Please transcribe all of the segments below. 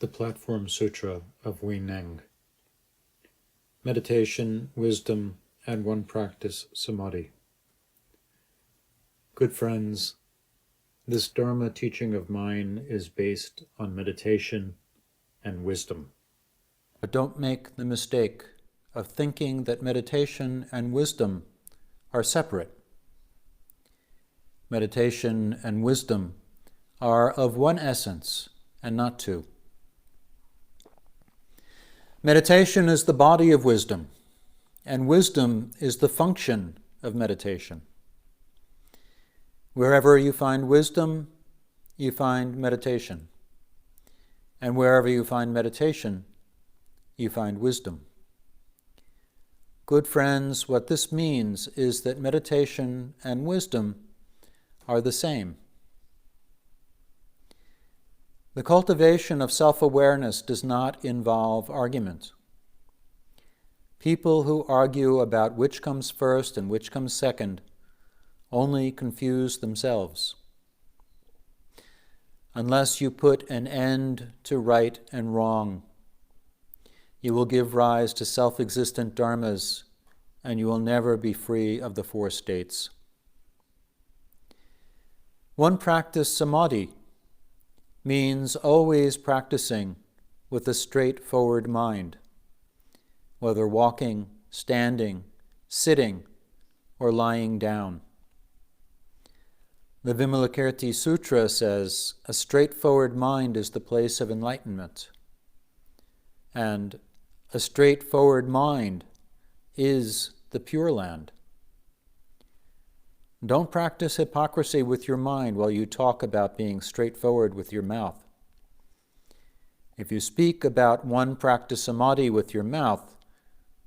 The Platform Sutra of Hui Neng. Meditation, Wisdom, and One Practice Samadhi. Good friends, this Dharma teaching of mine is based on meditation and wisdom. But don't make the mistake of thinking that meditation and wisdom are separate. Meditation and wisdom are of one essence and not two. Meditation is the body of wisdom, and wisdom is the function of meditation. Wherever you find wisdom, you find meditation. And wherever you find meditation, you find wisdom. Good friends, what this means is that meditation and wisdom are the same. The cultivation of self-awareness does not involve argument. People who argue about which comes first and which comes second only confuse themselves. Unless you put an end to right and wrong, you will give rise to self-existent dharmas, and you will never be free of the four states. One practice samadhi means always practicing with a straightforward mind, whether walking, standing, sitting, or lying down. The Vimalakirti Sutra says, a straightforward mind is the place of enlightenment, and a straightforward mind is the Pure Land. Don't practice hypocrisy with your mind while you talk about being straightforward with your mouth. If you speak about one practice samadhi with your mouth,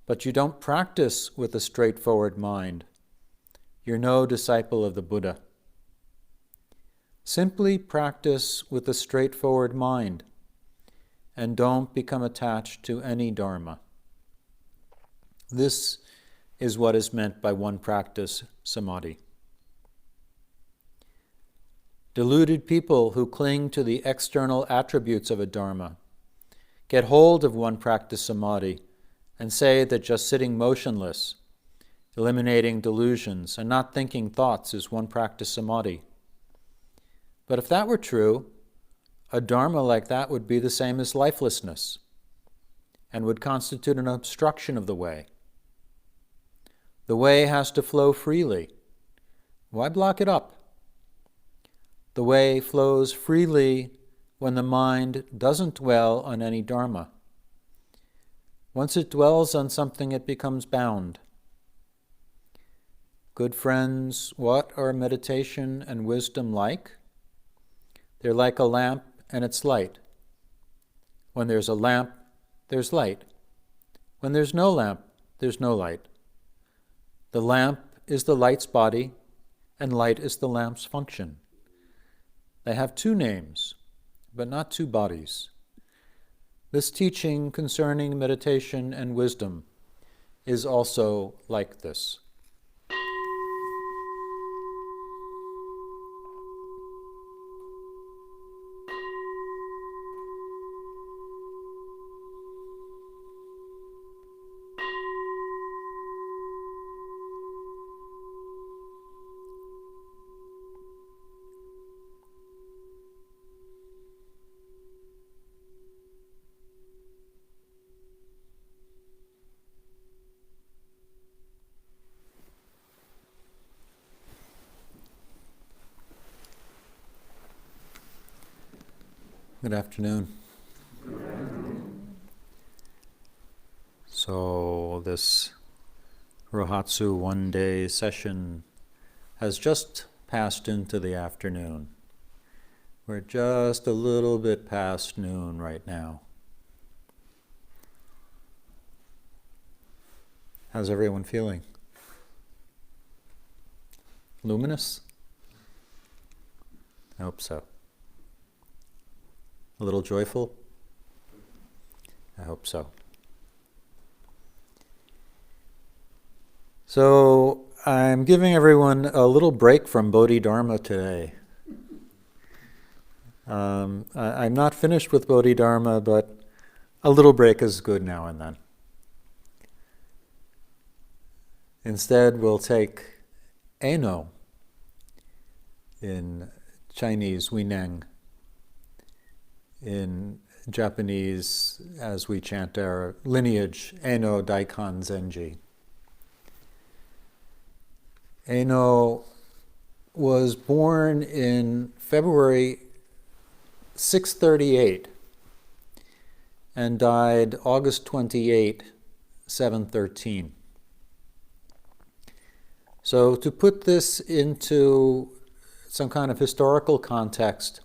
but you don't practice with a straightforward mind, you're no disciple of the Buddha. Simply practice with a straightforward mind, and don't become attached to any dharma. This is what is meant by one practice samadhi. Deluded people who cling to the external attributes of a dharma get hold of one practice samadhi and say that just sitting motionless, eliminating delusions, and not thinking thoughts is one practice samadhi. But if that were true, a dharma like that would be the same as lifelessness and would constitute an obstruction of the way. The way has to flow freely. Why block it up? The way flows freely when the mind doesn't dwell on any dharma. Once it dwells on something, it becomes bound. Good friends, what are meditation and wisdom like? They're like a lamp and its light. When there's a lamp, there's light. When there's no lamp, there's no light. The lamp is the light's body, and light is the lamp's function. They have two names, but not two bodies. This teaching concerning meditation and wisdom is also like this. Good afternoon. So this Rohatsu one-day session has just passed into the afternoon. We're just a little bit past noon right now. How's everyone feeling? Luminous? I hope so. A little joyful? I hope so. So I'm giving everyone a little break from Bodhidharma today. I'm not finished with Bodhidharma, but a little break is good now and then. Instead, we'll take Eno, in Chinese, Hui Neng, in Japanese, as we chant our lineage, Eno Daikon Zenji. Eno was born in February 638 and died August 28, 713. So to put this into some kind of historical context,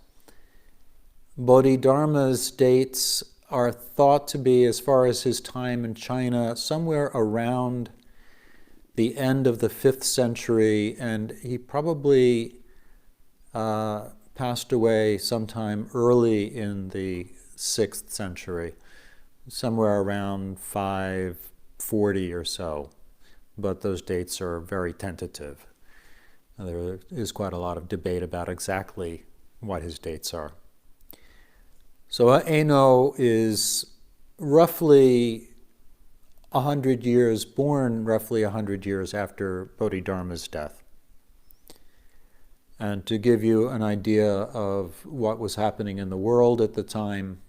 Bodhidharma's dates are thought to be, as far as his time in China, somewhere around the end of the 5th century, and he probably passed away sometime early in the 6th century, somewhere around 540 or so. But those dates are very tentative. There is quite a lot of debate about exactly what his dates are. So Eno is roughly 100 years, born roughly 100 years after Bodhidharma's death. And to give you an idea of what was happening in the world at the time,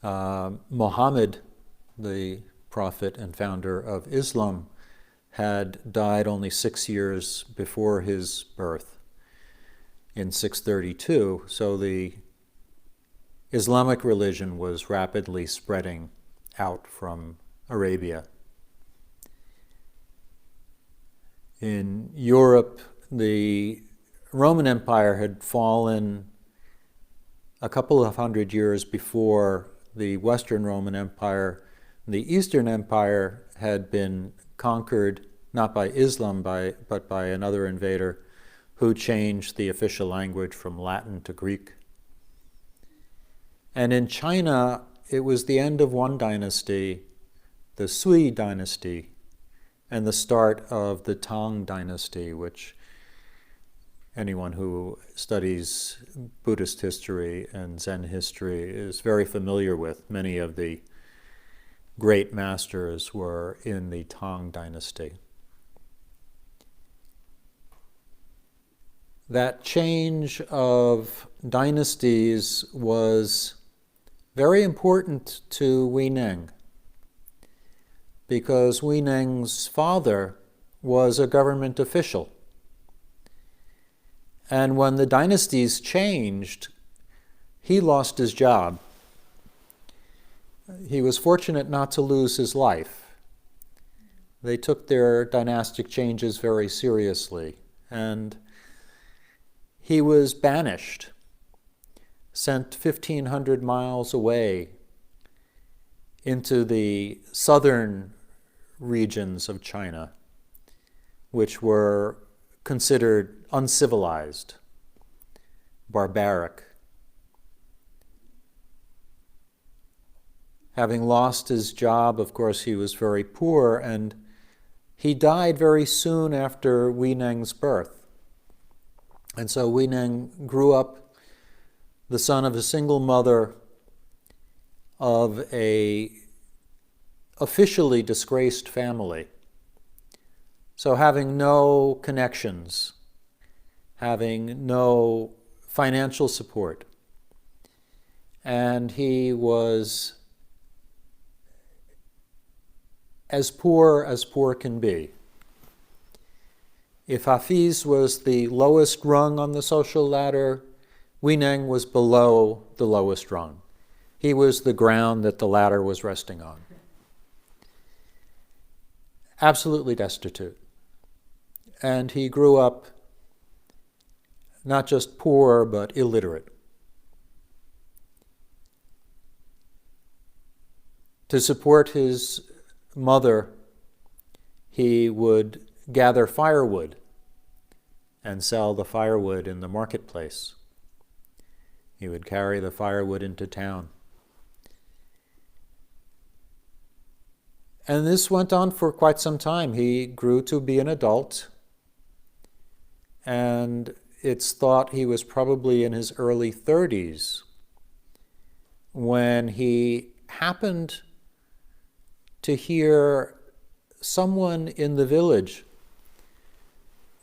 Muhammad, the prophet and founder of Islam, had died only 6 years before his birth in 632. So the Islamic religion was rapidly spreading out from Arabia. In Europe, the Roman Empire had fallen a couple of hundred years before the Western Roman Empire. The Eastern Empire had been conquered not by Islam, but by another invader who changed the official language from Latin to Greek. And in China, it was the end of one dynasty, the Sui dynasty, and the start of the Tang Dynasty, which anyone who studies Buddhist history and Zen history is very familiar with. Many of the great masters were in the Tang Dynasty. That change of dynasties was very important to Hui Neng, because Hui Neng's father was a government official. And when the dynasties changed, he lost his job. He was fortunate not to lose his life. They took their dynastic changes very seriously, and he was banished, sent 1,500 miles away into the southern regions of China, which were considered uncivilized, barbaric. Having lost his job, of course, he was very poor, and he died very soon after Hui Neng's birth. And so Hui Neng grew up the son of a single mother of a officially disgraced family. So having no connections, having no financial support, and he was as poor can be. If Hafiz was the lowest rung on the social ladder, Hui Neng was below the lowest rung. He was the ground that the ladder was resting on. Absolutely destitute. And he grew up not just poor, but illiterate. To support his mother, he would gather firewood and sell the firewood in the marketplace. He would carry the firewood into town. And this went on for quite some time. He grew to be an adult, and it's thought he was probably in his early 30s when he happened to hear someone in the village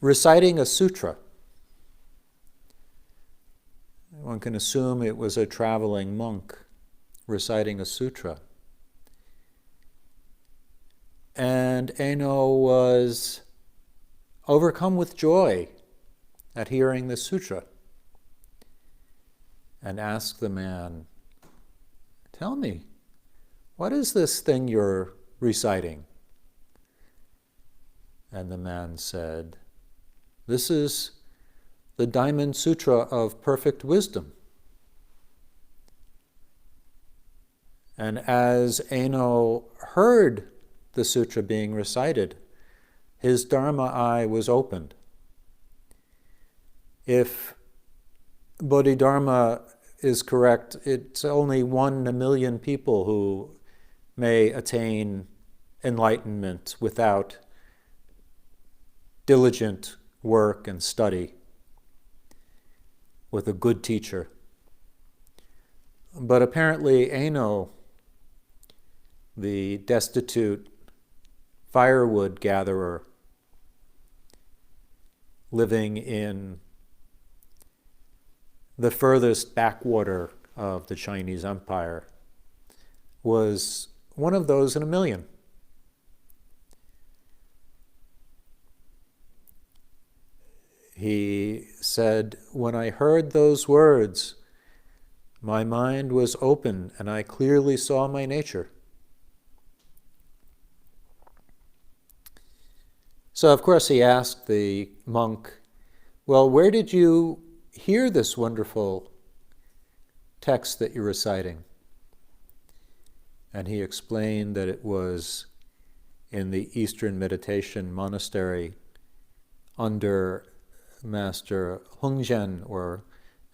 reciting a sutra. One can assume it was a traveling monk reciting a sutra. And Eno was overcome with joy at hearing the sutra and asked the man, "Tell me, what is this thing you're reciting?" And the man said, "This is the Diamond Sutra of Perfect Wisdom." And as Eno heard the sutra being recited, his Dharma eye was opened. If Bodhidharma is correct, it's only 1 in a million people who may attain enlightenment without diligent work and study with a good teacher. But apparently Eno, the destitute firewood gatherer living in the furthest backwater of the Chinese Empire, was one of those in a million. He said, "When I heard those words, my mind was open and I clearly saw my nature." So, of course, he asked the monk, "Well, where did you hear this wonderful text that you're reciting?" And he explained that it was in the Eastern Meditation Monastery under Master Hongzhen, or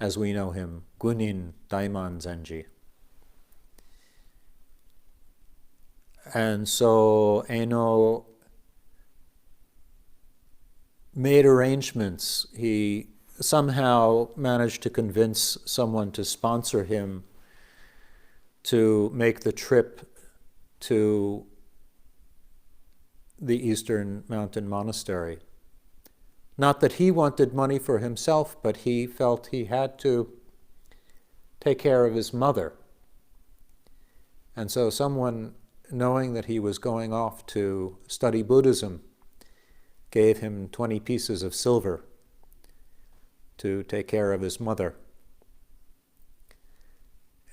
as we know him, Gunin Daiman Zenji. And so Eno made arrangements. He somehow managed to convince someone to sponsor him to make the trip to the Eastern Mountain Monastery. Not that he wanted money for himself, but he felt he had to take care of his mother. And so someone, knowing that he was going off to study Buddhism, gave him 20 pieces of silver to take care of his mother.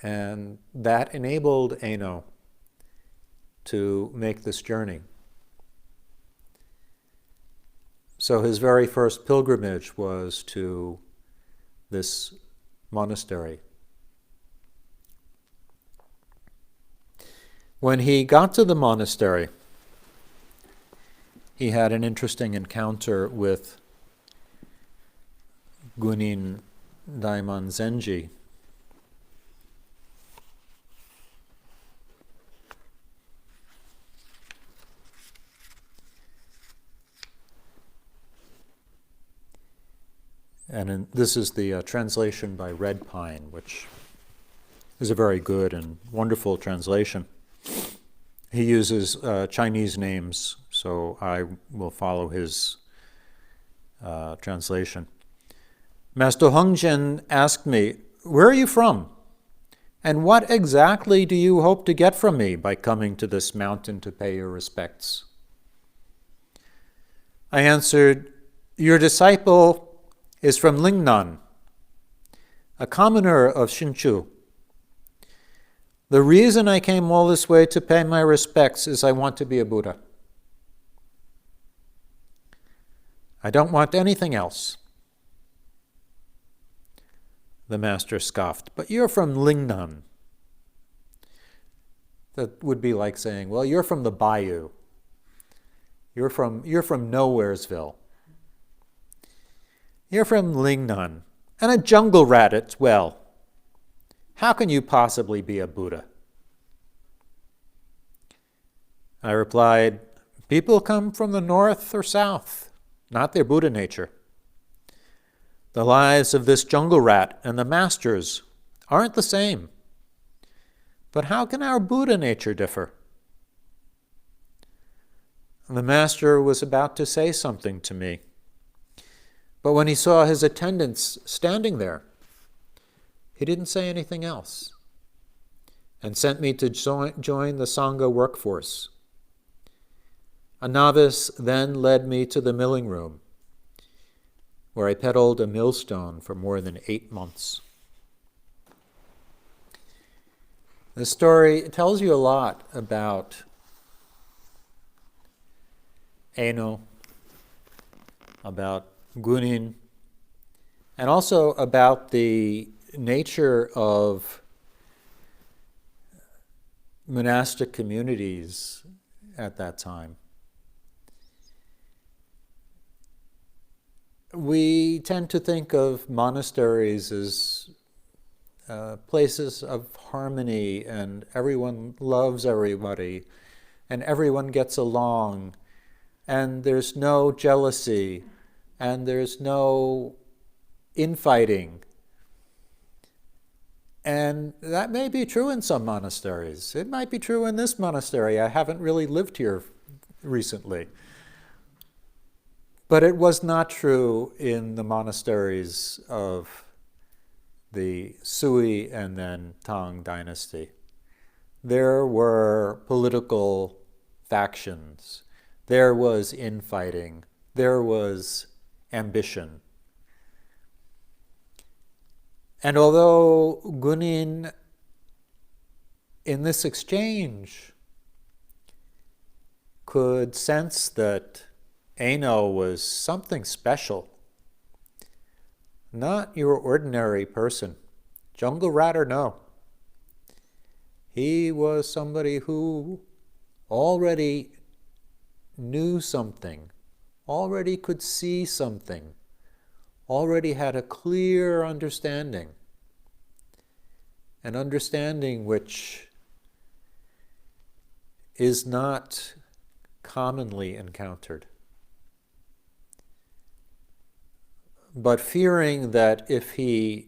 And that enabled Eno to make this journey. So his very first pilgrimage was to this monastery. When he got to the monastery, he had an interesting encounter with Gunin Daiman Zenji. And this is the translation by Red Pine, which is a very good and wonderful translation. He uses Chinese names, so I will follow his translation. Master Hongzhen asked me, "Where are you from? And what exactly do you hope to get from me by coming to this mountain to pay your respects?" I answered, "Your disciple is from Lingnan, a commoner of Hsinchu. The reason I came all this way to pay my respects is I want to be a Buddha. I don't want anything else." The master scoffed, "But you're from Lingnan." That would be like saying, "Well, you're from the bayou. You're from Nowheresville. You're from Lingnan, and a jungle rat as well. How can you possibly be a Buddha?" I replied, "People come from the north or south, not their Buddha nature. The lives of this jungle rat and the masters aren't the same. But how can our Buddha nature differ? The master was about to say something to me, but when he saw his attendants standing there, he didn't say anything else and sent me to join the Sangha workforce. A novice then led me to the milling room, where I pedaled a millstone for more than 8 months. The story tells you a lot about Eino, about Gunin, and also about the nature of monastic communities at that time. We tend to think of monasteries as places of harmony, and everyone loves everybody, and everyone gets along, and there's no jealousy, and there's no infighting. And that may be true in some monasteries. It might be true in this monastery. I haven't really lived here recently. But it was not true in the monasteries of the Sui and then Tang Dynasty. There were political factions. There was infighting. There was ambition. And although Gunin, in this exchange, could sense that Eino was something special, not your ordinary person, jungle rat or no, he was somebody who already knew something, already could see something, already had a clear understanding, an understanding which is not commonly encountered. But fearing that if he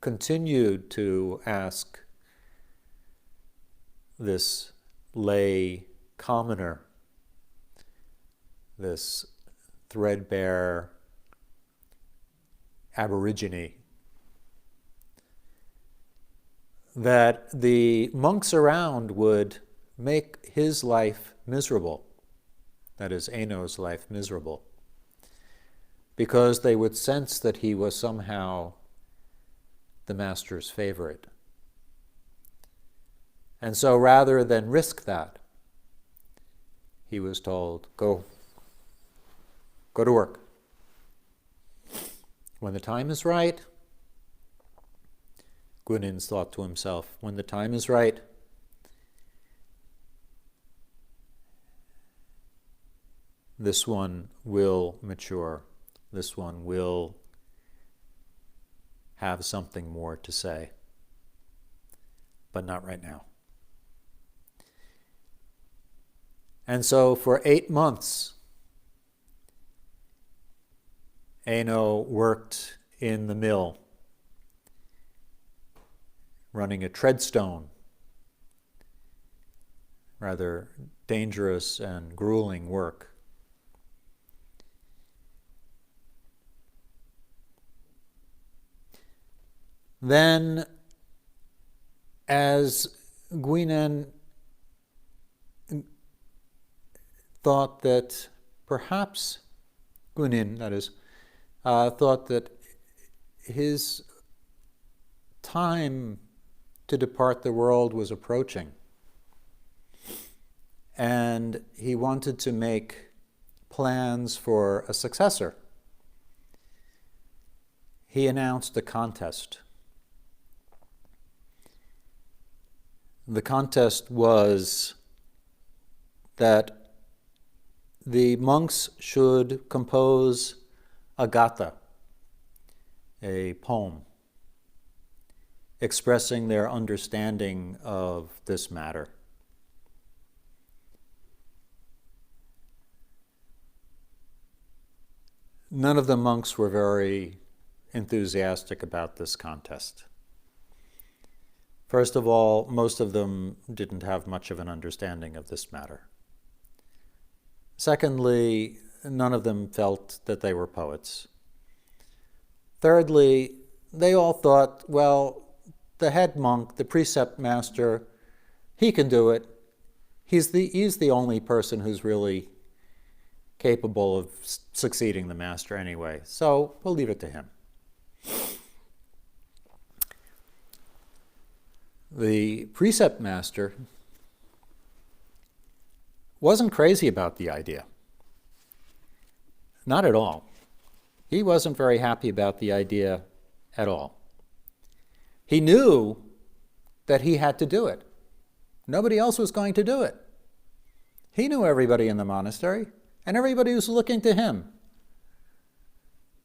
continued to ask this lay commoner, this threadbare aborigine, that the monks around would make his life miserable, that is, Eino's life miserable, because they would sense that he was somehow the master's favorite. And so rather than risk that, he was told, go to work. When the time is right, Gunin thought to himself, when the time is right, this one will mature. This one will have something more to say, but not right now. And so for 8 months, Eino worked in the mill, running a treadstone, rather dangerous and grueling work. Then, as Guinen thought that perhaps, Gunin, that is, thought that his time to depart the world was approaching, and he wanted to make plans for a successor. He announced a contest. The contest was that the monks should compose a gatha, a poem, expressing their understanding of this matter. None of the monks were very enthusiastic about this contest. First of all, most of them didn't have much of an understanding of this matter. Secondly, none of them felt that they were poets. Thirdly, they all thought, well, the head monk, the precept master, he can do it. He's the only person who's really capable of succeeding the master anyway, so we'll leave it to him. The precept master wasn't crazy about the idea. Not at all. He wasn't very happy about the idea at all. He knew that he had to do it. Nobody else was going to do it. He knew everybody in the monastery, and everybody was looking to him.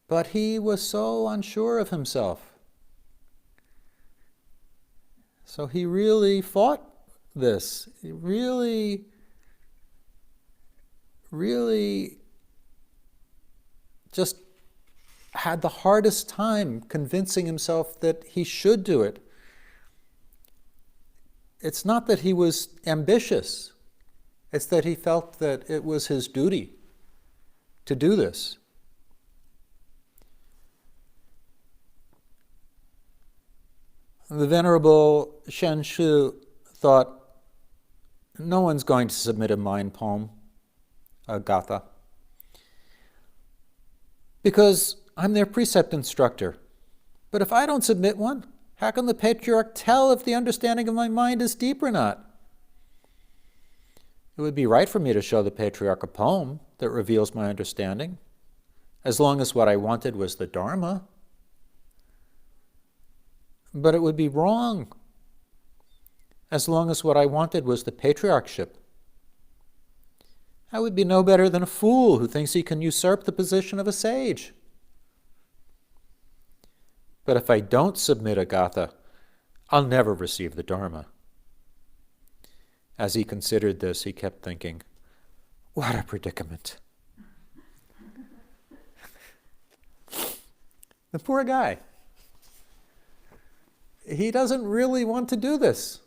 But he was so unsure of himself. So he really fought this. He really just had the hardest time convincing himself that he should do it. It's not that he was ambitious. It's that he felt that it was his duty to do this. The Venerable Shen Shu thought, no one's going to submit a mind poem, a gatha, because I'm their precept instructor. But if I don't submit one, how can the Patriarch tell if the understanding of my mind is deep or not? It would be right for me to show the Patriarch a poem that reveals my understanding, as long as what I wanted was the Dharma. But it would be wrong, as long as what I wanted was the patriarchship. I would be no better than a fool who thinks he can usurp the position of a sage. But if I don't submit a gatha, I'll never receive the Dharma. As he considered this, he kept thinking, what a predicament. The poor guy. He doesn't really want to do this,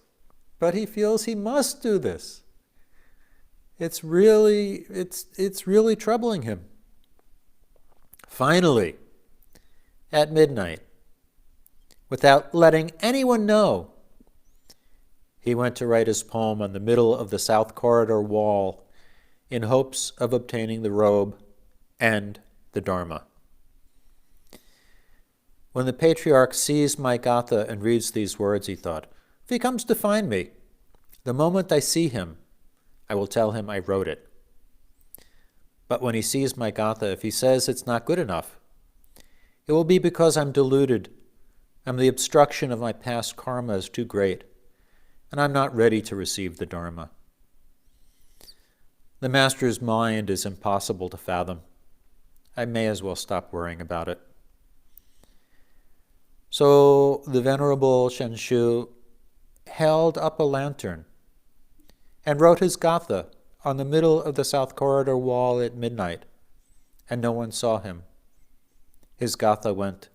but he feels he must do this. It's really troubling him. Finally, at midnight, without letting anyone know, he went to write his poem on the middle of the south corridor wall in hopes of obtaining the robe and the Dharma. When the Patriarch sees my gatha and reads these words, he thought, if he comes to find me, the moment I see him, I will tell him I wrote it. But when he sees my gatha, if he says it's not good enough, it will be because I'm deluded, and the obstruction of my past karma is too great, and I'm not ready to receive the Dharma. The Master's mind is impossible to fathom. I may as well stop worrying about it. So the Venerable Shen Shu held up a lantern and wrote his gatha on the middle of the south corridor wall at midnight, and no one saw him. His gatha went,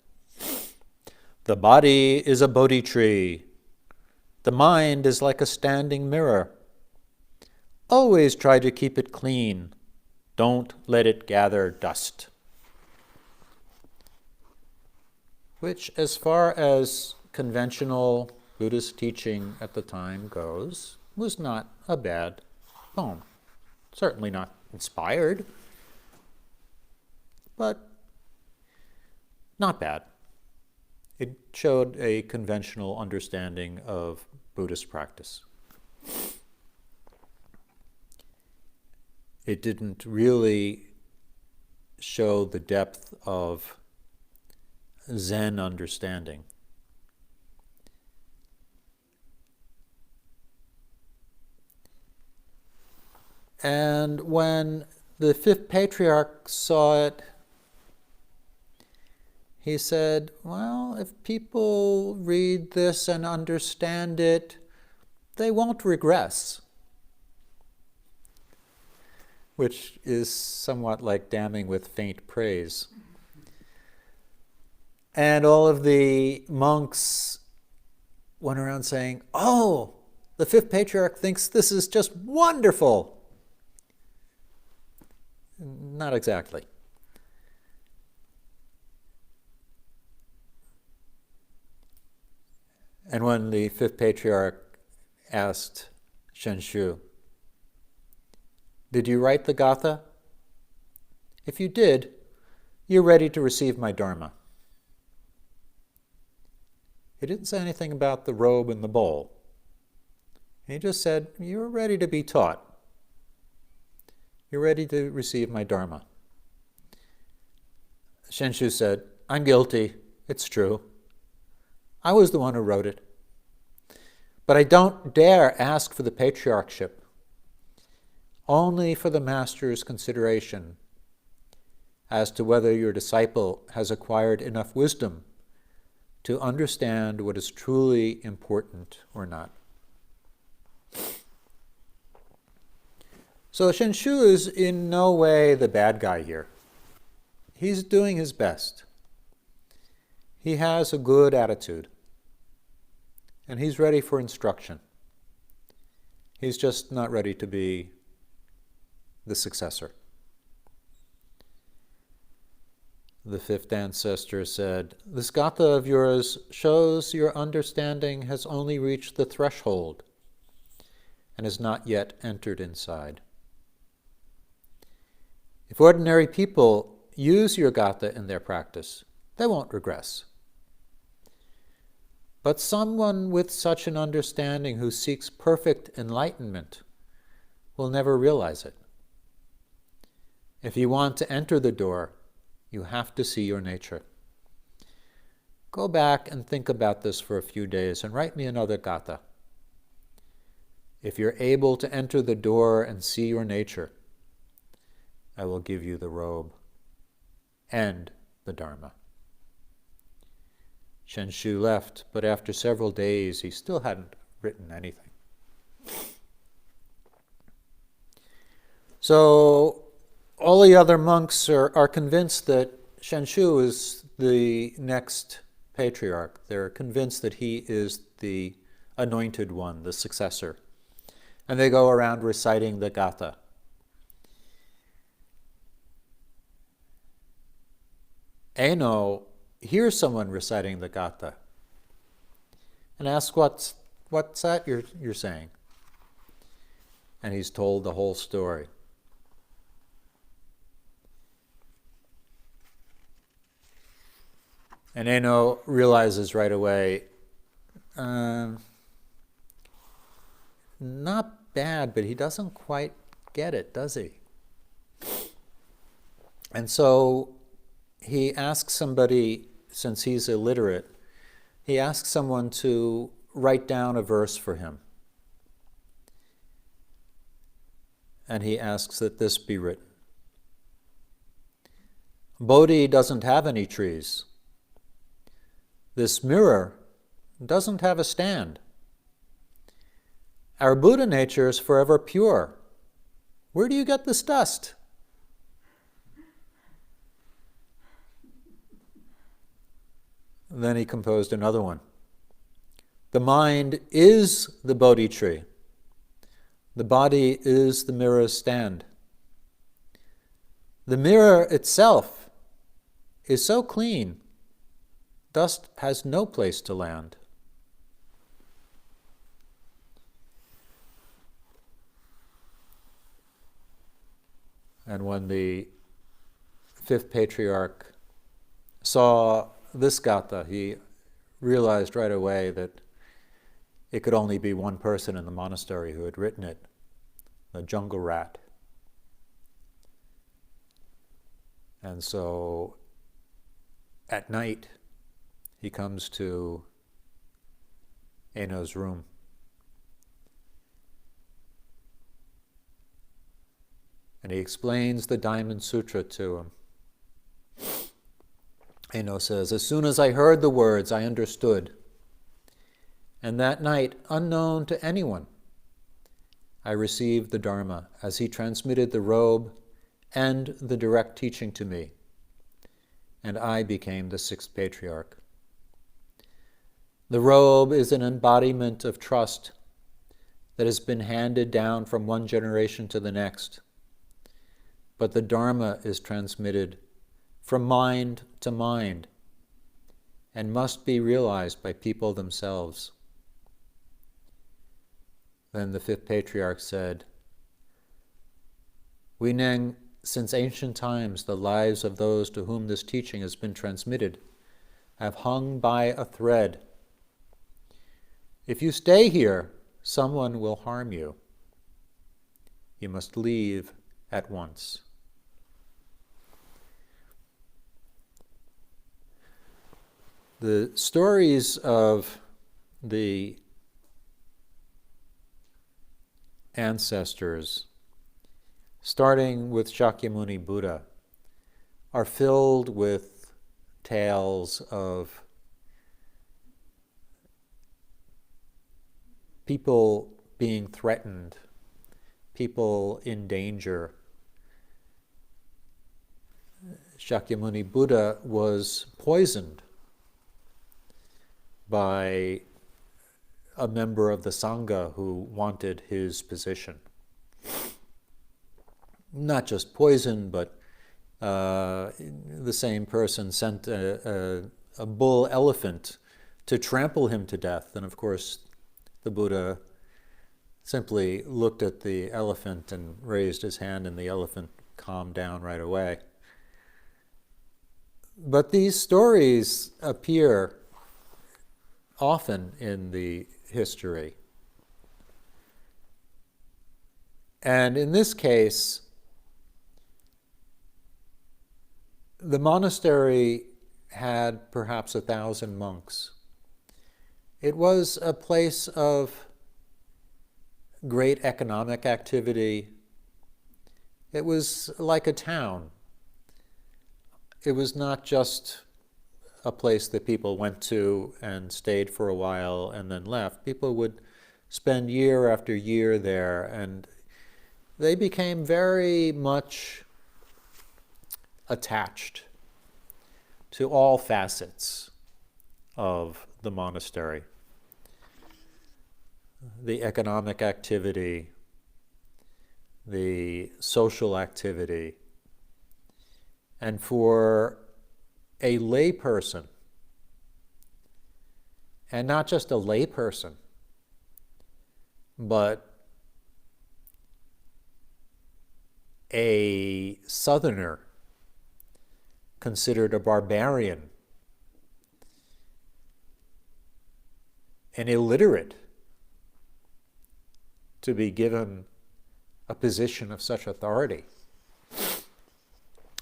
the body is a Bodhi tree. The mind is like a standing mirror. Always try to keep it clean. Don't let it gather dust. Which, as far as conventional Buddhist teaching at the time goes, was not a bad poem. Certainly not inspired, but not bad. It showed a conventional understanding of Buddhist practice. It didn't really show the depth of Zen understanding. And when the fifth patriarch saw it, he said, well, if people read this and understand it, they won't regress. which is somewhat like damning with faint praise. And all of the monks went around saying, "Oh, the fifth patriarch thinks this is just wonderful." Not exactly. And when the fifth patriarch asked Shenshu, "Did you write the Gatha? If you did, you're ready to receive my Dharma." He didn't say anything about the robe and the bowl. He just said, "You're ready to be taught. You're ready to receive my Dharma." Shenshu said, "I'm guilty. It's true. I was the one who wrote it. But I don't dare ask for the patriarchship, only for the master's consideration as to whether your disciple has acquired enough wisdom to understand what is truly important or not." So Shenshu is in no way the bad guy here. He's doing his best. He has a good attitude, and he's ready for instruction. He's just not ready to be the successor. The fifth ancestor said, "This Gatha of yours shows your understanding has only reached the threshold and has not yet entered inside. If ordinary people use your Gatha in their practice, they won't regress. But someone with such an understanding who seeks perfect enlightenment will never realize it. If you want to enter the door, you have to see your nature. Go back and think about this for a few days and write me another Gatha. If you're able to enter the door and see your nature, I will give you the robe and the Dharma." Shenshu left, but after several days he still hadn't written anything. So all the other monks are convinced that Shenshu is the next patriarch. They're convinced that he is the anointed one, the successor. And they go around reciting the Gatha. Eno hears someone reciting the Gatha and asks, what's that you're saying? And he's told the whole story. And Eno realizes right away, not bad, but he doesn't quite get it, does he? And so he asks somebody, since he's illiterate, he asks someone to write down a verse for him. And he asks that this be written. "Bodhi doesn't have any trees. This mirror doesn't have a stand. Our Buddha nature is forever pure. Where do you get this dust?" Then he composed another one. "The mind is the Bodhi tree. The body is the mirror's stand. The mirror itself is so clean, dust has no place to land." And when the fifth patriarch saw this Gatha, he realized right away that it could only be one person in the monastery who had written it, the jungle rat. And so at night, he comes to Eno's room. And he explains the Diamond Sutra to him. Eno says, "As soon as I heard the words, I understood. And that night, unknown to anyone, I received the Dharma as he transmitted the robe and the direct teaching to me, and I became the sixth patriarch. The robe is an embodiment of trust that has been handed down from one generation to the next, but the Dharma is transmitted from mind to mind and must be realized by people themselves. Then the fifth patriarch said, Hui Neng, since ancient times the lives of those to whom this teaching has been transmitted have hung by a thread. If you stay here, someone will harm you. You must leave at once. The stories of the ancestors, starting with Shakyamuni Buddha, are filled with tales of people being threatened, people in danger. Shakyamuni Buddha was poisoned by a member of the Sangha who wanted his position. Not just poison, but the same person sent a bull elephant to trample him to death. And of course, the Buddha simply looked at the elephant and raised his hand, and the elephant calmed down right away. But these stories appear often in the history. And in this case, the monastery had perhaps 1,000 monks. It was a place of great economic activity. It was like a town. It was not just a place that people went to and stayed for a while and then left. People would spend year after year there, and they became very much attached to all facets of the monastery. The economic activity, the social activity, and for a lay person, and not just a lay person, but a southerner considered a barbarian, an illiterate, to be given a position of such authority.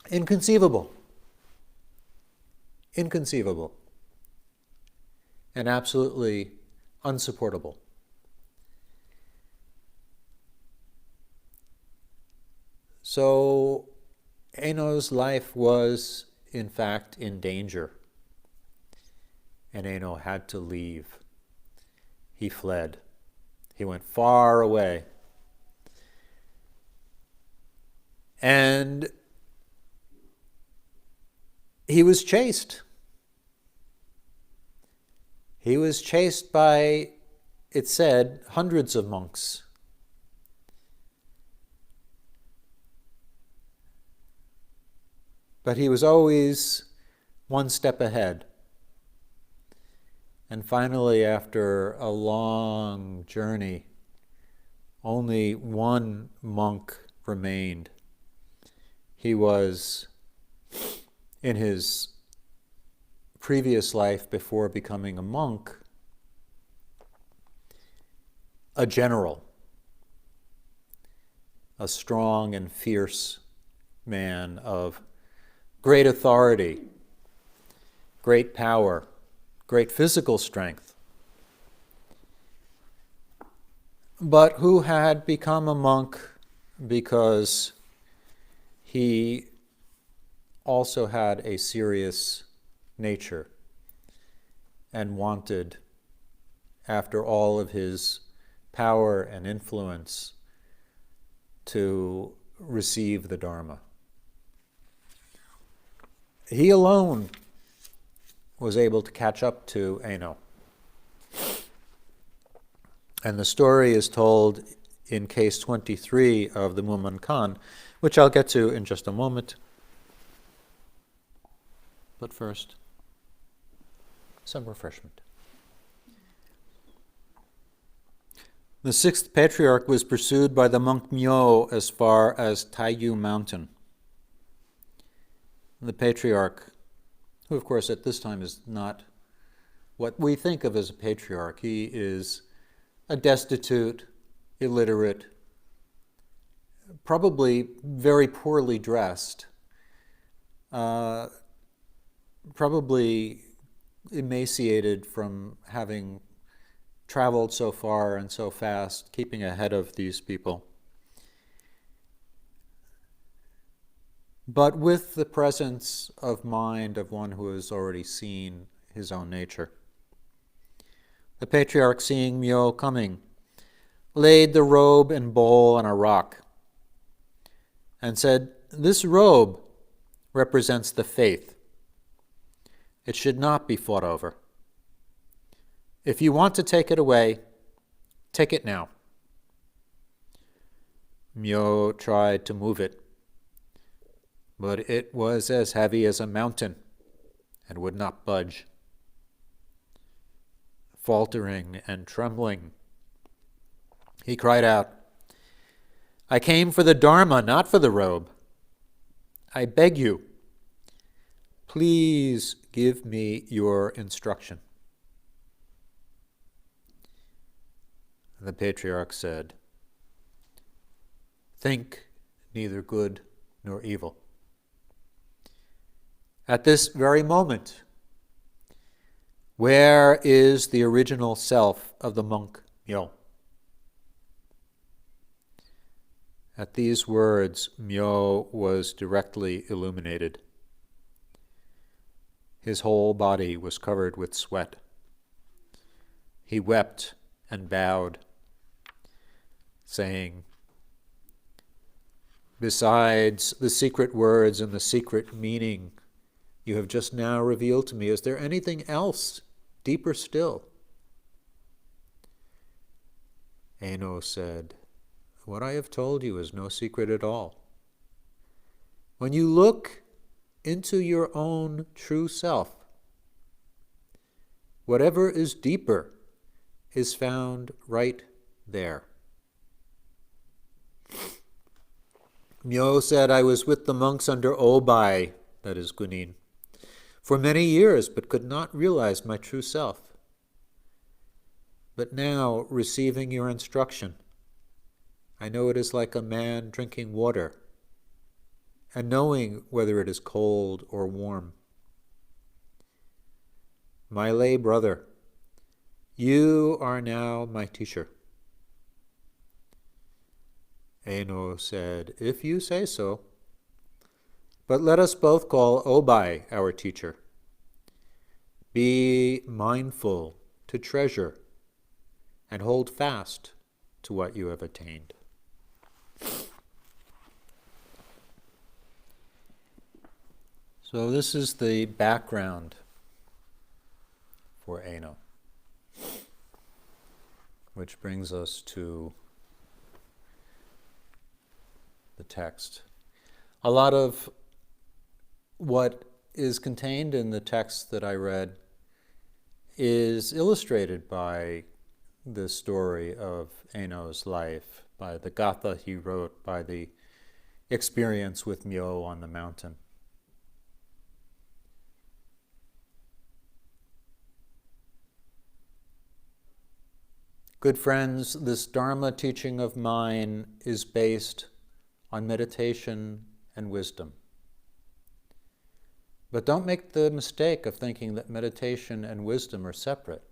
Inconceivable. Inconceivable. And absolutely unsupportable. So Eno's life was, in fact, in danger. And Eno had to leave. He fled. He went far away. And he was chased. He was chased by, it said, hundreds of monks. But he was always one step ahead. And finally, after a long journey, only one monk remained. He was, in his previous life before becoming a monk, a general, a strong and fierce man of great authority, great power, great physical strength, but who had become a monk because he also had a serious nature and wanted, after all of his power and influence, to receive the Dharma. He alone was able to catch up to Eno. And the story is told in case 23 of the Mumonkan, which I'll get to in just a moment. But first, some refreshment. The sixth patriarch was pursued by the monk Myo as far as Taiyu mountain. The patriarch, who of course at this time is not what we think of as a patriarch, he is a destitute, illiterate, probably very poorly dressed, probably emaciated from having traveled so far and so fast, keeping ahead of these people. But with the presence of mind of one who has already seen his own nature. The patriarch, seeing Myo coming, laid the robe and bowl on a rock and said, "This robe represents the faith. It should not be fought over. If you want to take it away, take it now." Myo tried to move it, but it was as heavy as a mountain and would not budge. Faltering and trembling, he cried out, "I came for the Dharma, not for the robe. I beg you, please give me your instruction." The patriarch said, "Think neither good nor evil." At this very moment, where is the original self of the monk Myo? At these words, Myo was directly illuminated. His whole body was covered with sweat. He wept and bowed, saying, "Besides the secret words and the secret meaning you have just now revealed to me, is there anything else deeper still?" Eno said, "What I have told you is no secret at all. When you look into your own true self, whatever is deeper is found right there." Myo said, "I was with the monks under Obai," that is Gunin, "for many years, but could not realize my true self. But now, receiving your instruction, I know it is like a man drinking water and knowing whether it is cold or warm. My lay brother, you are now my teacher." Eno said, "If you say so, but let us both call Obai our teacher. Be mindful to treasure and hold fast to what you have attained." So this is the background for Eno, which brings us to the text. A lot of what is contained in the text that I read is illustrated by the story of Eno's life, by the gatha he wrote, by the experience with Myo on the mountain. Good friends, this Dharma teaching of mine is based on meditation and wisdom. But don't make the mistake of thinking that meditation and wisdom are separate.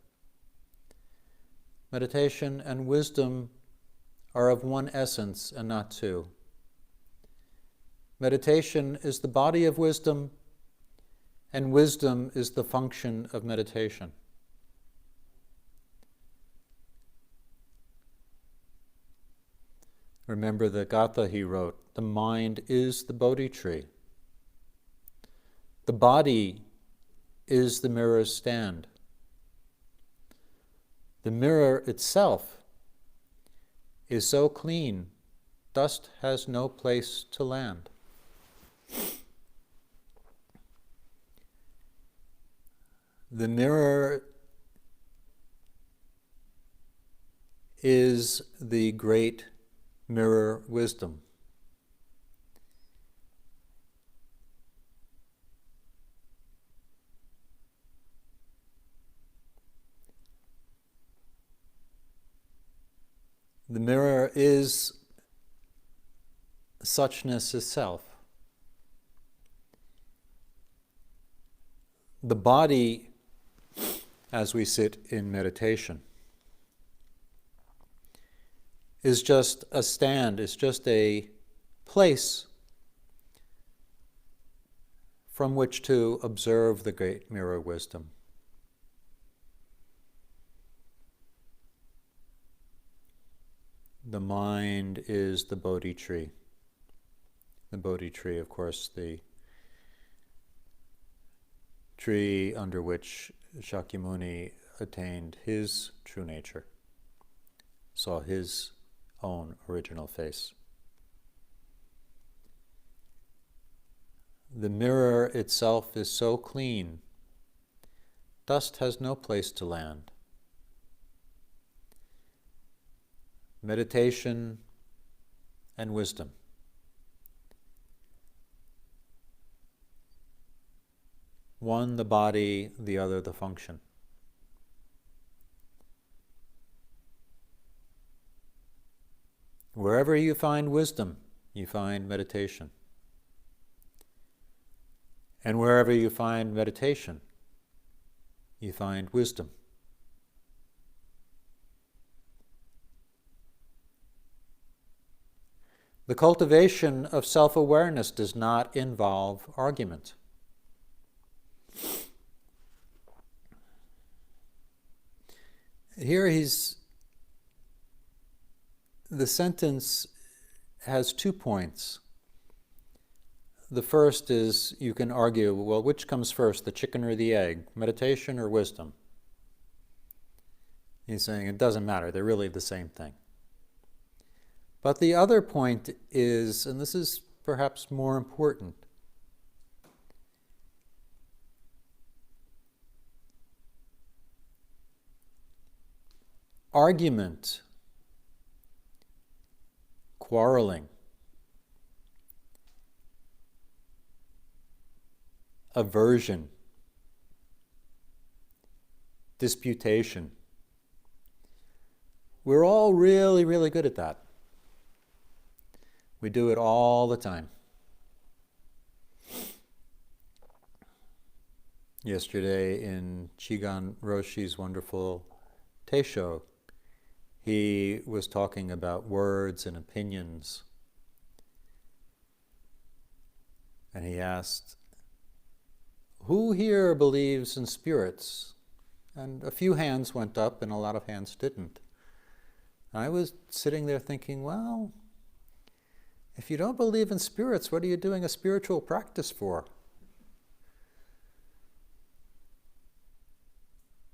Meditation and wisdom are of one essence and not two. Meditation is the body of wisdom, and wisdom is the function of meditation. Remember the Gatha he wrote, the mind is the Bodhi tree. The body is the mirror's stand. The mirror itself is so clean, dust has no place to land. The mirror is the great mirror wisdom. The mirror is suchness itself. The body, as we sit in meditation, is just a stand, is just a place from which to observe the great mirror wisdom. The mind is the Bodhi tree. The Bodhi tree, of course, the tree under which Shakyamuni attained his true nature, saw his own original face. The mirror itself is so clean, dust has no place to land. Meditation and wisdom. One the body, the other the function. Wherever you find wisdom, you find meditation. And wherever you find meditation, you find wisdom. The cultivation of self-awareness does not involve argument. Here the sentence has 2 points. The first is, you can argue, well, which comes first, the chicken or the egg, meditation or wisdom? He's saying it doesn't matter, they're really the same thing. But the other point is, and this is perhaps more important, argument, quarreling, aversion, disputation. We're all really, really good at that. We do it all the time. Yesterday in Chigan Roshi's wonderful Teisho, he was talking about words and opinions. And he asked, who here believes in spirits? And a few hands went up and a lot of hands didn't. I was sitting there thinking, well, if you don't believe in spirits, what are you doing a spiritual practice for?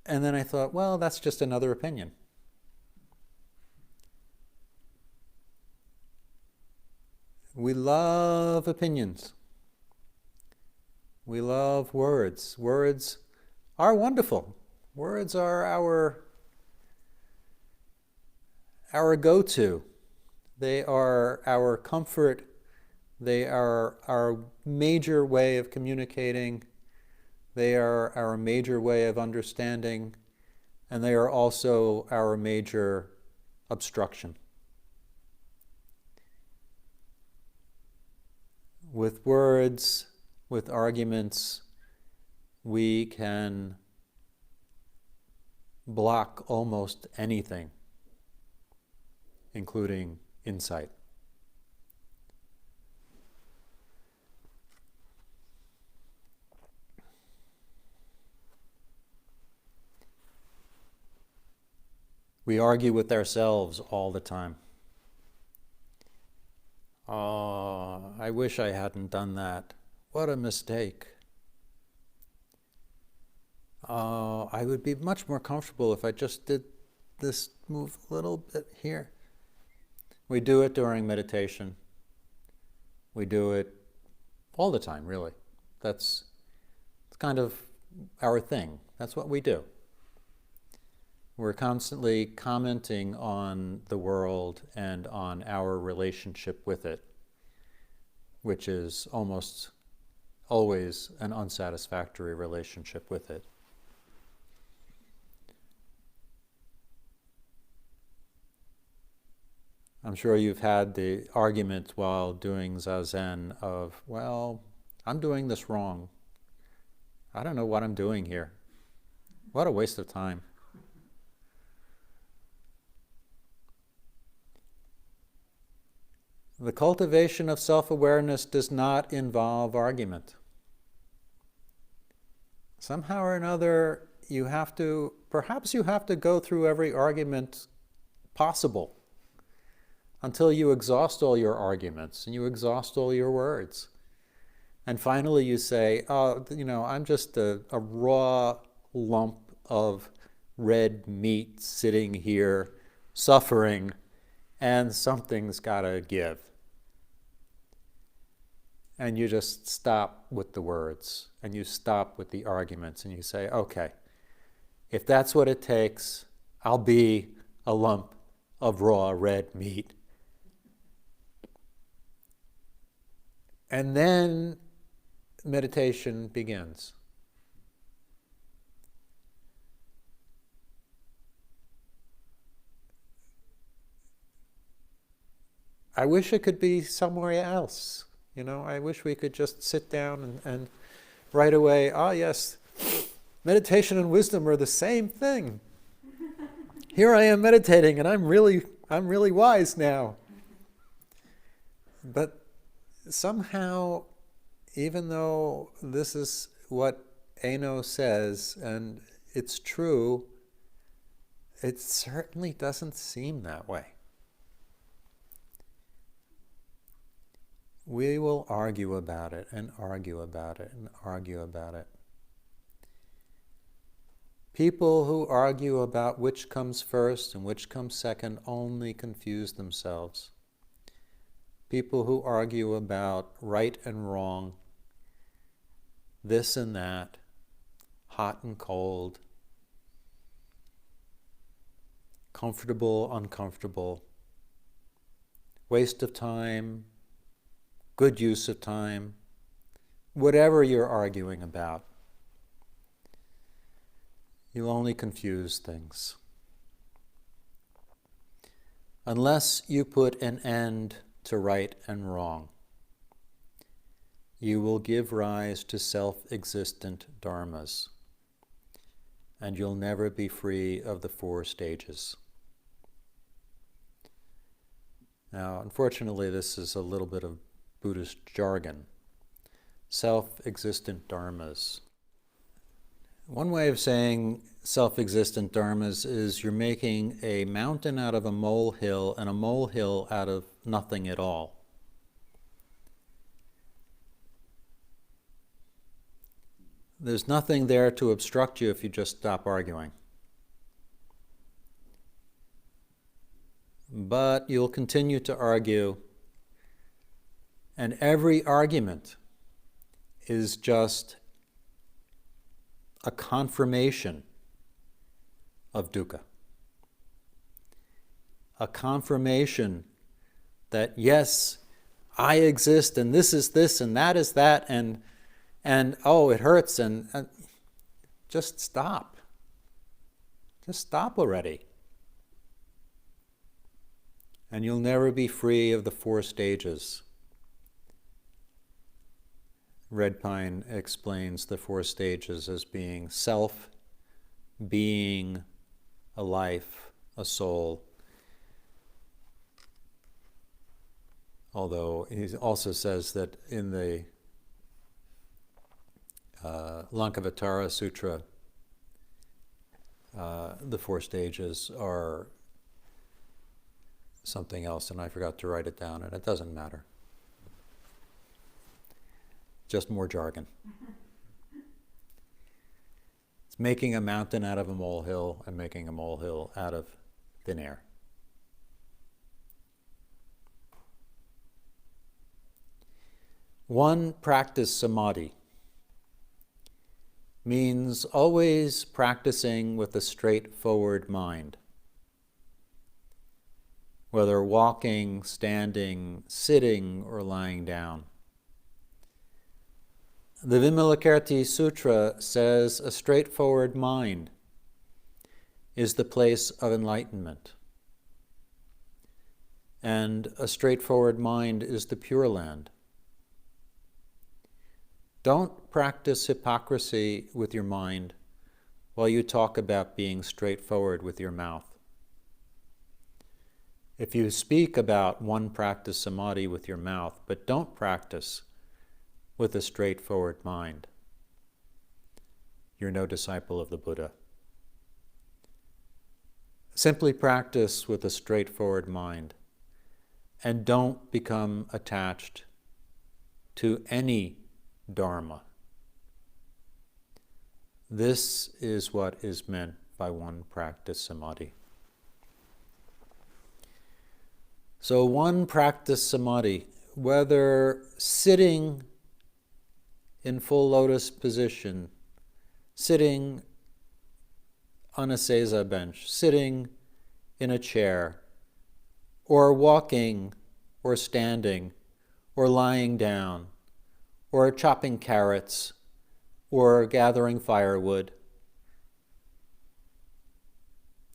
And then I thought, well, that's just another opinion. We love opinions. We love words. Words are wonderful. Words are our go-to. They are our comfort. They are our major way of communicating. They are our major way of understanding. And they are also our major obstruction. With words, with arguments, we can block almost anything, including insight. We argue with ourselves all the time. Oh, I wish I hadn't done that. What a mistake. Oh, I would be much more comfortable if I just did this move a little bit here. We do it during meditation. We do it all the time, really. That's kind of our thing. That's what we do. We're constantly commenting on the world and on our relationship with it, which is almost always an unsatisfactory relationship with it. I'm sure you've had the argument while doing Zazen of, well, I'm doing this wrong. I don't know what I'm doing here. What a waste of time. The cultivation of self-awareness does not involve argument. Somehow or another, perhaps you have to go through every argument possible until you exhaust all your arguments and you exhaust all your words. And finally you say, oh, I'm just a raw lump of red meat sitting here suffering, and something's got to give. And you just stop with the words, and you stop with the arguments, and you say, okay, if that's what it takes, I'll be a lump of raw red meat. And then meditation begins. I wish it could be somewhere else. I wish we could just sit down and right away, yes, meditation and wisdom are the same thing. Here I am meditating and I'm really wise now. But somehow, even though this is what Eno says, and it's true, it certainly doesn't seem that way. We will argue about it and argue about it and argue about it. People who argue about which comes first and which comes second only confuse themselves. People who argue about right and wrong, this and that, hot and cold, comfortable, uncomfortable, waste of time, good use of time, whatever you're arguing about, you'll only confuse things. Unless you put an end to right and wrong, you will give rise to self-existent dharmas, and you'll never be free of the 4 stages. Now, unfortunately, this is a little bit of Buddhist jargon. Self-existent dharmas. One way of saying self-existent dharmas is you're making a mountain out of a molehill and a molehill out of nothing at all. There's nothing there to obstruct you if you just stop arguing. But you'll continue to argue, and every argument is just a confirmation of dukkha. A confirmation that, yes, I exist, and this is this, and that is that, and oh, it hurts, and just stop. Just stop already. And you'll never be free of the 4 stages. Red Pine explains the 4 stages as being self, being, a life, a soul. Although he also says that in the Lankavatara Sutra, the 4 stages are something else, and I forgot to write it down, and it doesn't matter. just more jargon. It's making a mountain out of a molehill and making a molehill out of thin air. One practice samadhi means always practicing with a straightforward mind. Whether walking, standing, sitting, or lying down. The Vimalakirti Sutra says a straightforward mind is the place of enlightenment. And a straightforward mind is the Pure Land. Don't practice hypocrisy with your mind while you talk about being straightforward with your mouth. If you speak about one practice samadhi with your mouth, but don't practice with a straightforward mind, you're no disciple of the Buddha. Simply practice with a straightforward mind and don't become attached to any Dharma. This is what is meant by one practice samadhi. So one practice samadhi, whether sitting in full lotus position, sitting on a seiza bench, sitting in a chair, or walking, or standing, or lying down, or chopping carrots, or gathering firewood,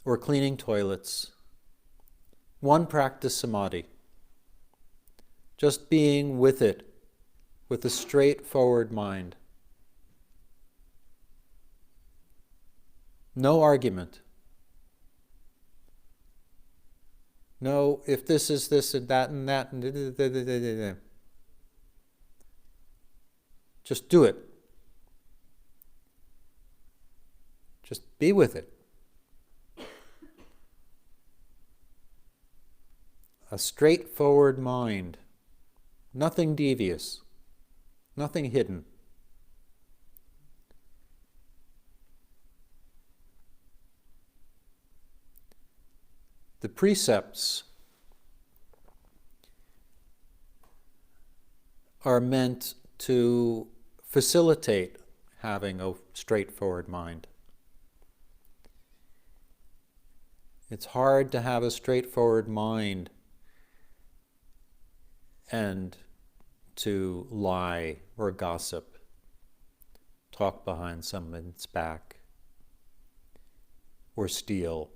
or cleaning toilets. One practice samadhi, just being with it, with a straightforward mind. No argument. No, if this is this and that and that and da. Just do it. Just be with it. A straightforward mind, nothing devious, nothing hidden. The precepts are meant to facilitate having a straightforward mind. It's hard to have a straightforward mind and to lie or gossip, talk behind someone's back, or steal,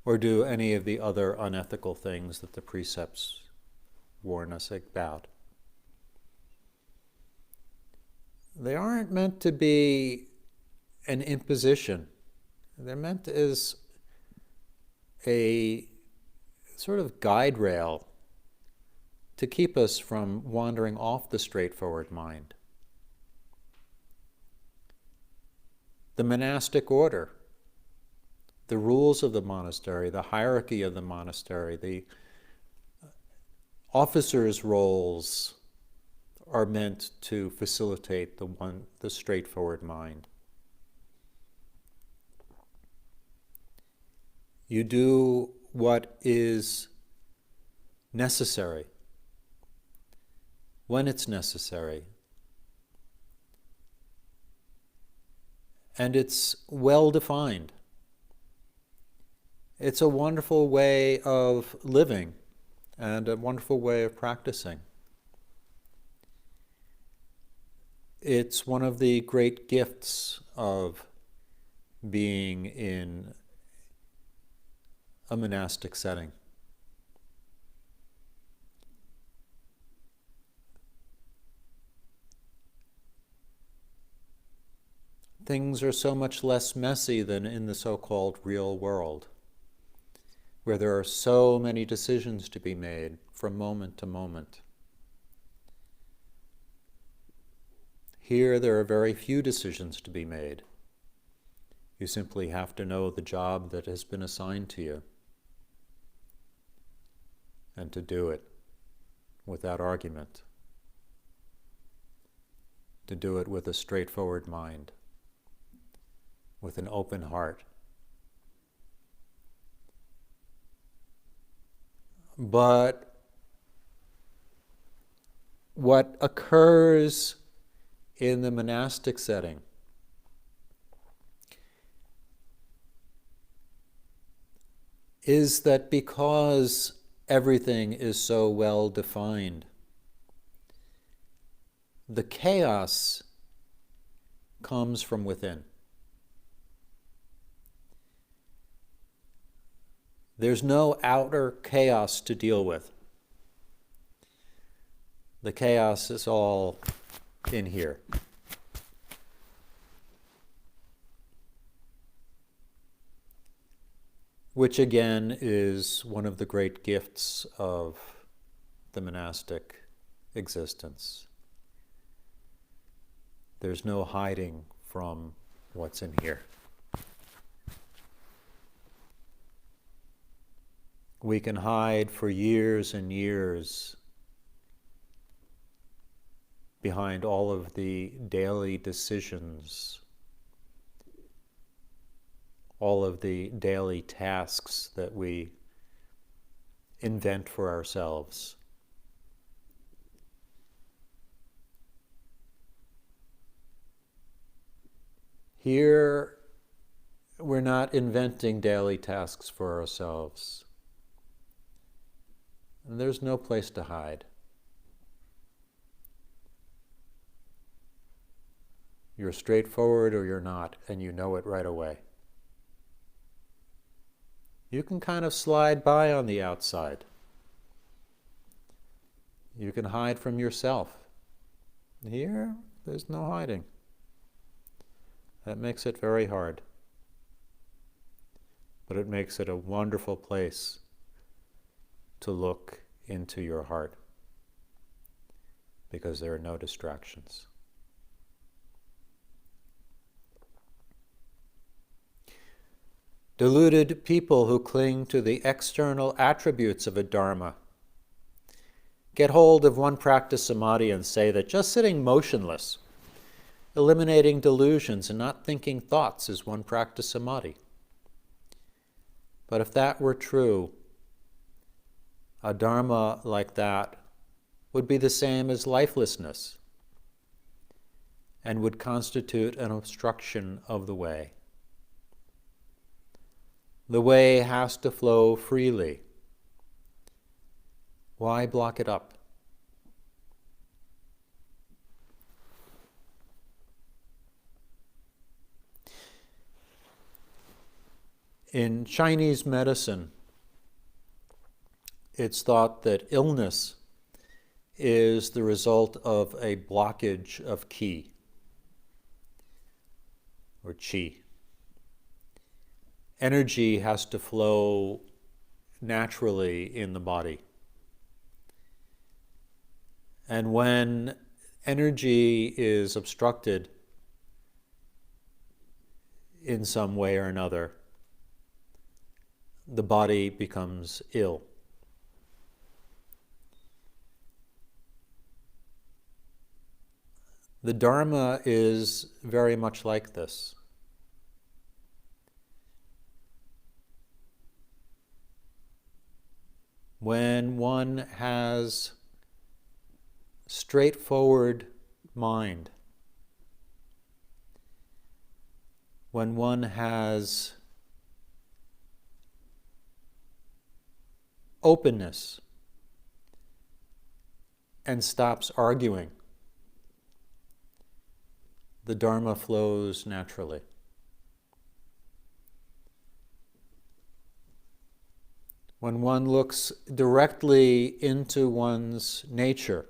or do any of the other unethical things that the precepts warn us about. They aren't meant to be an imposition. They're meant as a sort of guide rail to keep us from wandering off the straightforward mind. The monastic order, the rules of the monastery, the hierarchy of the monastery, the officers' roles are meant to facilitate the straightforward mind. You do what is necessary when it's necessary. And it's well defined. It's a wonderful way of living and a wonderful way of practicing. It's one of the great gifts of being in a monastic setting. Things are so much less messy than in the so-called real world, where there are so many decisions to be made from moment to moment. Here, there are very few decisions to be made. You simply have to know the job that has been assigned to you and to do it without argument. to do it with a straightforward mind, with an open heart. But what occurs in the monastic setting is that because everything is so well defined, the chaos comes from within. There's no outer chaos to deal with. The chaos is all in here. Which again is one of the great gifts of the monastic existence. There's no hiding from what's in here. We can hide for years and years behind all of the daily decisions, all of the daily tasks that we invent for ourselves. Here, we're not inventing daily tasks for ourselves. And there's no place to hide. You're straightforward or you're not, and you know it right away. You can kind of slide by on the outside. You can hide from yourself. Here, there's no hiding. That makes it very hard. But it makes it a wonderful place to look into your heart, because there are no distractions. Deluded people who cling to the external attributes of a dharma get hold of one practice samadhi and say that just sitting motionless, eliminating delusions and not thinking thoughts is one practice samadhi. But if that were true, a dharma like that would be the same as lifelessness and would constitute an obstruction of the way. The way has to flow freely. Why block it up? In Chinese medicine, it's thought that illness is the result of a blockage of qi, or qi. Energy has to flow naturally in the body. And when energy is obstructed in some way or another, the body becomes ill. The Dharma is very much like this. When one has straightforward mind, when one has openness and stops arguing, the Dharma flows naturally. When one looks directly into one's nature,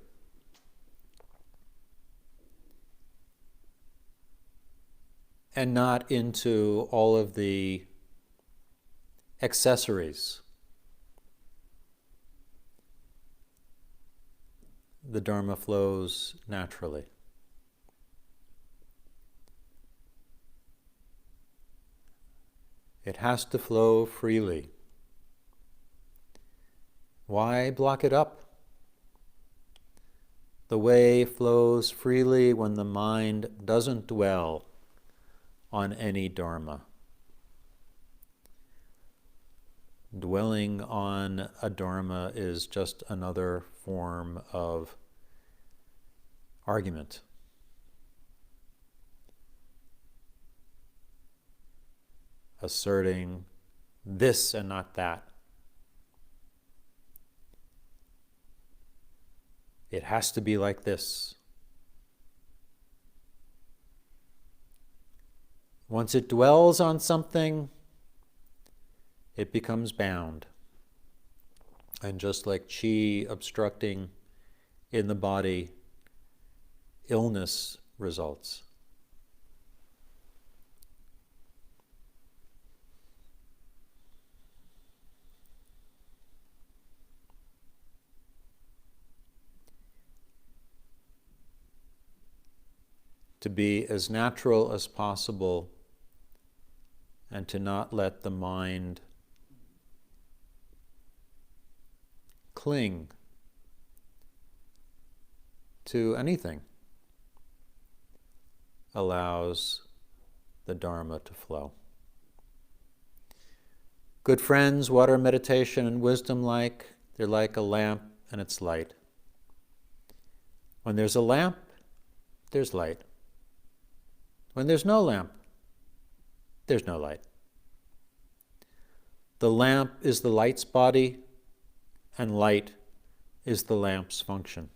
and not into all of the accessories, the Dharma flows naturally. It has to flow freely. Why block it up? The way flows freely when the mind doesn't dwell on any Dharma. Dwelling on a Dharma is just another form of argument. Asserting this and not that. It has to be like this. Once it dwells on something, it becomes bound. And just like qi obstructing in the body, illness results. To be as natural as possible and to not let the mind cling to anything allows the Dharma to flow. Good friends, what are meditation and wisdom like? They're like a lamp and its light. When there's a lamp, there's light. When there's no lamp, there's no light. The lamp is the light's body, and light is the lamp's function.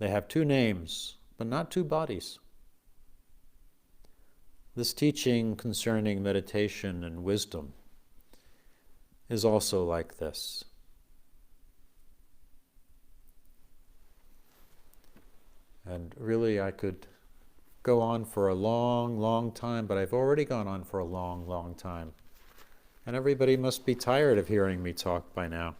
They have two names, but not two bodies. This teaching concerning meditation and wisdom is also like this. And really, I could go on for a long, long time, but I've already gone on for a long, long time. And everybody must be tired of hearing me talk by now.